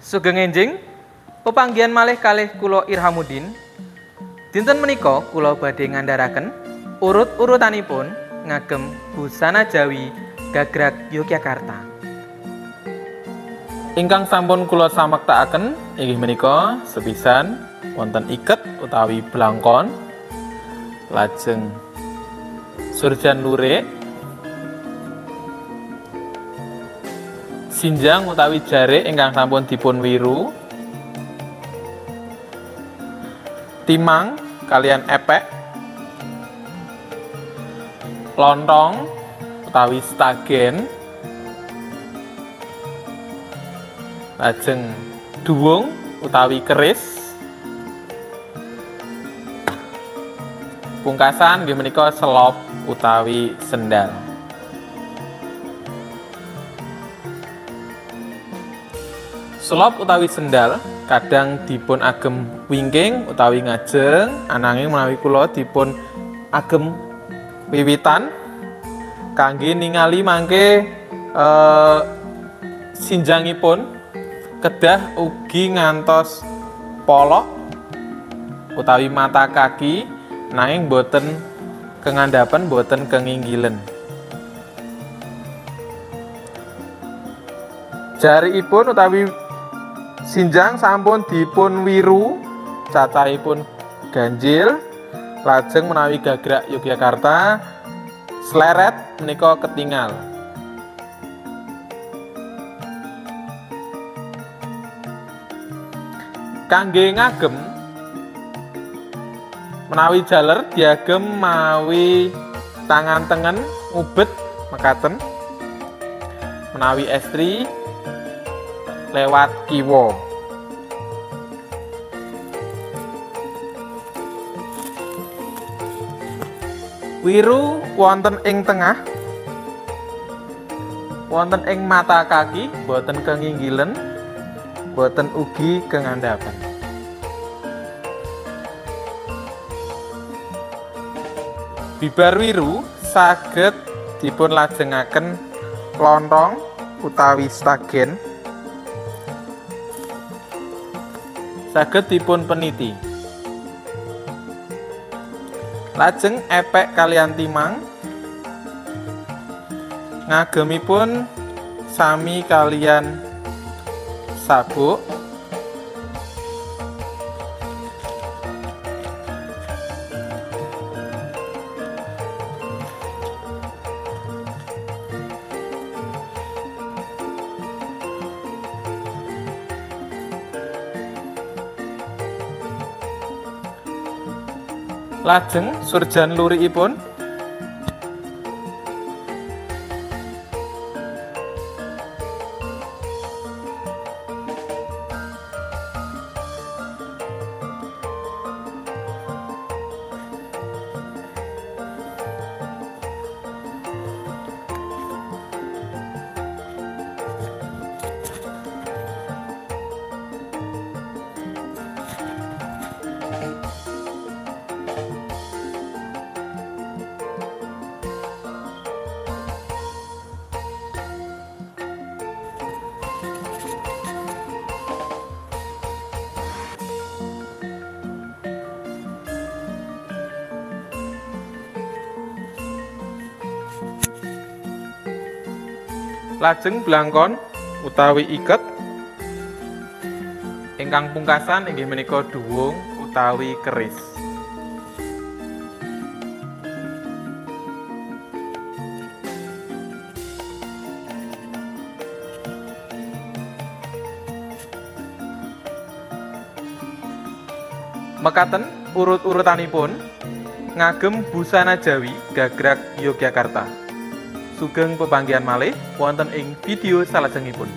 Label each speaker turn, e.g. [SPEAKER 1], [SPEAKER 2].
[SPEAKER 1] Sugeng enjing pepanggihan malih kalih kula Irhamuddin. Dinten menika kula badhe ngandharaken urut-urutanipun ngagem busana Jawi gagrag Yogyakarta. Ingkang sampun kula samektakaken inggih menika sepisan wonten iket utawi blangkon, lajeng surjan lurik, sinjang utawi jarik ingkang sampun dipun wiru, timang kalian epek, lontong utawi stagen, lajeng duwung utawi keris, pungkasan nggih menika selop utawi sendal. Selop utawi sendal kadang dipun agem wingking utawi ngajeng, ananging menawi kula dipun agem wiwitan kangge ningali mangke sinjangipun kedah ugi ngantos polok utawi mata kaki, nanging boten kengandhapen, boten kenginggilen. Jarikipun utawi sinjang sampun dipun wiru, cacahipun ganjil, lajeng menawi gagrag Yogyakarta sleret menika ketingal. Kangge ngagem menawi jaler diagem mawi tangan tengen ubet mekaten, menawi estri lewat kiwa. Wiru wonten ing tengah, wonten ing mata kaki, boten kenginggilen, boten ugi kengandhapen. Bibar wiru saged dipun lajengaken lontong utawi stagen, saged dipun peniti. Lajeng epek kalian timang ngagemipun sami kalian sabuk, lajeng surjan lurikipun lajeng blangkon utawi iket, ingkang pungkasan inggih menika duwung utawi keris. Mekaten urut-urutanipun ngagem busana Jawi gagrag Yogyakarta. Sugeng pepanggihan malih wonten ing video salajengipun.